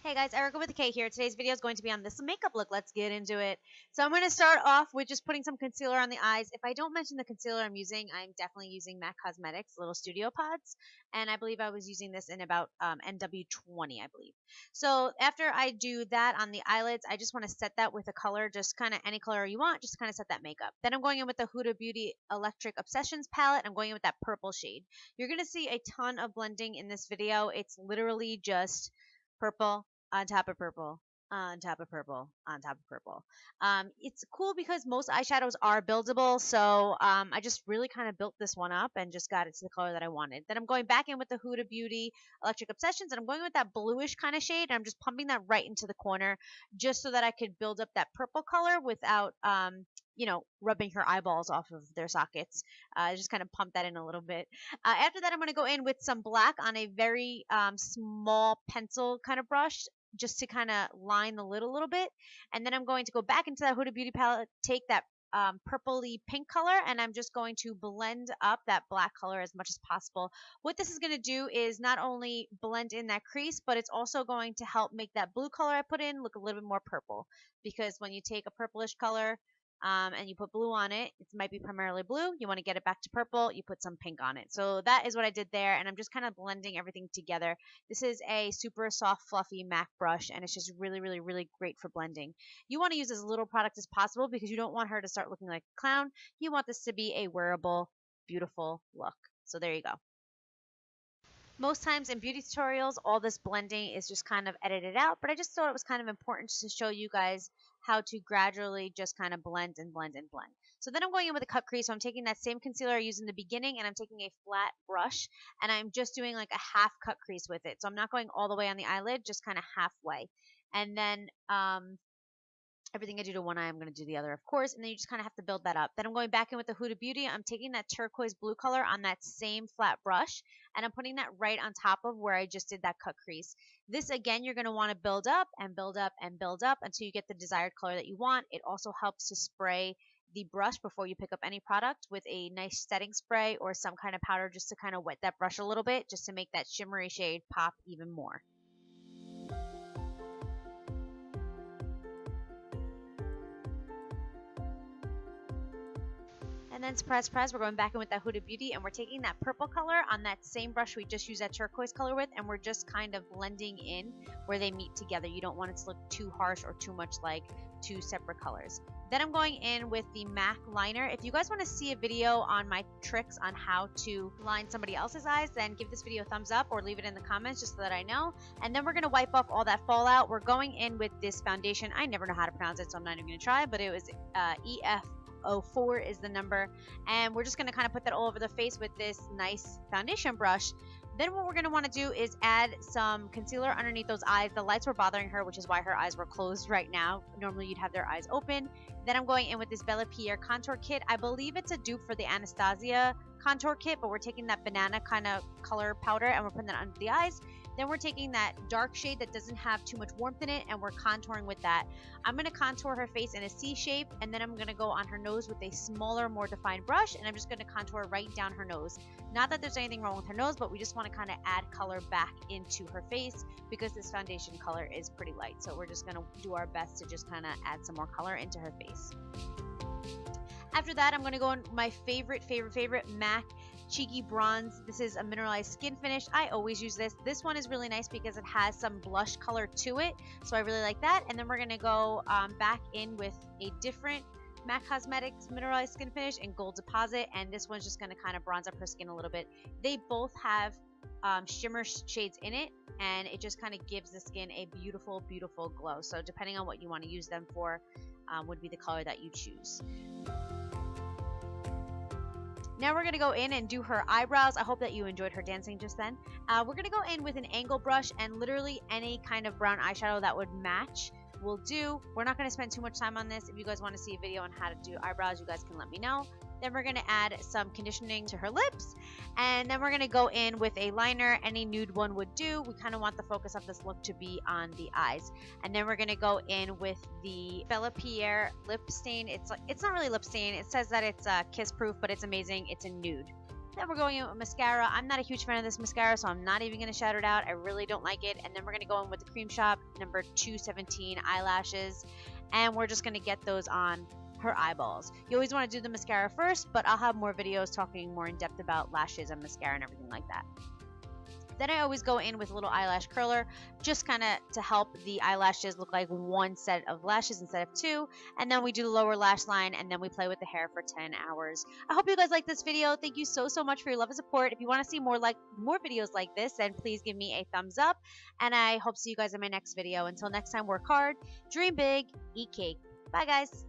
Hey guys, Erica with a K here. Today's video is going to be on this makeup look. Let's get into it. So I'm going to start off with just putting some concealer on the eyes. If I don't mention the concealer I'm definitely using MAC Cosmetics Little Studio Pods. And I believe I was using this in about NW20, I believe. So after I do that on the eyelids, I just want to set that with a color, just kind of any color you want, just kind of set that makeup. Then I'm going in with the Huda Beauty Electric Obsessions palette. I'm going in with that purple shade. You're going to see a ton of blending in this video. It's literally just purple on top of purple, on top of purple, on top of purple. It's cool because most eyeshadows are buildable, so I just really kind of built this one up and just got it to the color that I wanted. Then I'm going back in with the Huda Beauty Electric Obsessions, and I'm going with that bluish kind of shade, and I'm just pumping that right into the corner just so that I could build up that purple color without rubbing her eyeballs off of their sockets. Just kind of pump that in a little bit. After that, I'm going to go in with some black on a very small pencil kind of brush, just to kind of line the lid a little bit. And then I'm going to go back into that Huda Beauty palette, take that purpley pink color, and I'm just going to blend up that black color as much as possible. What this is going to do is not only blend in that crease, but it's also going to help make that blue color I put in look a little bit more purple. Because when you take a purplish color and you put blue on it, it might be primarily blue. You want to get it back to purple, you put some pink on it. So that is what I did there, and I'm just kind of blending everything together. This is a super soft, fluffy MAC brush, and it's just really, really, really great for blending. You want to use as little product as possible because you don't want her to start looking like a clown. You want this to be a wearable, beautiful look. So there you go. Most times in beauty tutorials, all this blending is just kind of edited out, but I just thought it was kind of important to show you guys how to gradually just kind of blend and blend and blend. So then I'm going in with a cut crease. So I'm taking that same concealer I used in the beginning, and I'm taking a flat brush, and I'm just doing like a half cut crease with it. So I'm not going all the way on the eyelid, just kind of halfway. And then everything I do to one eye, I'm going to do the other, of course, and then you just kind of have to build that up. Then I'm going back in with the Huda Beauty. I'm taking that turquoise blue color on that same flat brush, and I'm putting that right on top of where I just did that cut crease. This, again, you're going to want to build up and build up and build up until you get the desired color that you want. It also helps to spray the brush before you pick up any product with a nice setting spray or some kind of powder just to kind of wet that brush a little bit, just to make that shimmery shade pop even more. And then surprise, surprise, we're going back in with that Huda Beauty, and we're taking that purple color on that same brush we just used that turquoise color with, and we're just kind of blending in where they meet together. You don't want it to look too harsh or too much like two separate colors. Then I'm going in with the MAC liner. If you guys want to see a video on my tricks on how to line somebody else's eyes, then give this video a thumbs up or leave it in the comments just so that I know. And then we're going to wipe off all that fallout. We're going in with this foundation. I never know how to pronounce it, so I'm not even going to try, but it was EF04 is the number, and we're just going to kind of put that all over the face with this nice foundation brush. Then what we're going to want to do is add some concealer underneath those eyes. The lights were bothering her, which is why her eyes were closed right now. Normally you'd have their eyes open. Then I'm going in with this Bella Pierre contour kit. I believe it's a dupe for the Anastasia contour kit, but we're taking that banana kind of color powder and we're putting that under the eyes. Then we're taking that dark shade that doesn't have too much warmth in it, and we're contouring with that. I'm going to contour her face in a C shape, and then I'm going to go on her nose with a smaller, more defined brush, and I'm just going to contour right down her nose. Not that there's anything wrong with her nose, but we just want to kind of add color back into her face because this foundation color is pretty light. So we're just going to do our best to just kind of add some more color into her face. After that, I'm going to go in my favorite MAC Cheeky Bronze. This is a mineralized skin finish. I always use this. This one is really nice because it has some blush color to it, so I really like that. And then we're going to go back in with a different MAC Cosmetics mineralized skin finish in Gold Deposit, and this one's just going to kind of bronze up her skin a little bit. They both have shimmer shades in it, and it just kind of gives the skin a beautiful, beautiful glow. So depending on what you want to use them for would be the color that you choose. Now we're going to go in and do her eyebrows. I hope that you enjoyed her dancing just then. We're going to go in with an angle brush, and literally any kind of brown eyeshadow that would match will do. We're not going to spend too much time on this. If you guys want to see a video on how to do eyebrows, you guys can let me know. Then we're going to add some conditioning to her lips, and then we're going to go in with a liner. Any nude one would do. We kind of want the focus of this look to be on the eyes. And then we're going to go in with the Bella Pierre lip stain. It's not really lip stain. It says that it's kiss proof, but it's amazing. It's a nude. Then we're going in with mascara. I'm not a huge fan of this mascara, so I'm not even going to shout it out. I really don't like it. And then we're going to go in with the Cream Shop number 217 eyelashes. And we're just going to get those on her eyeballs. You always want to do the mascara first, but I'll have more videos talking more in depth about lashes and mascara and everything like that. Then I always go in with a little eyelash curler, just kind of to help the eyelashes look like one set of lashes instead of two. And then we do the lower lash line, and then we play with the hair for 10 hours. I hope you guys like this video. Thank you so much for your love and support. If you want to see more videos like this, then please give me a thumbs up. And I hope to see you guys in my next video. Until next time, work hard, dream big, eat cake. Bye, guys.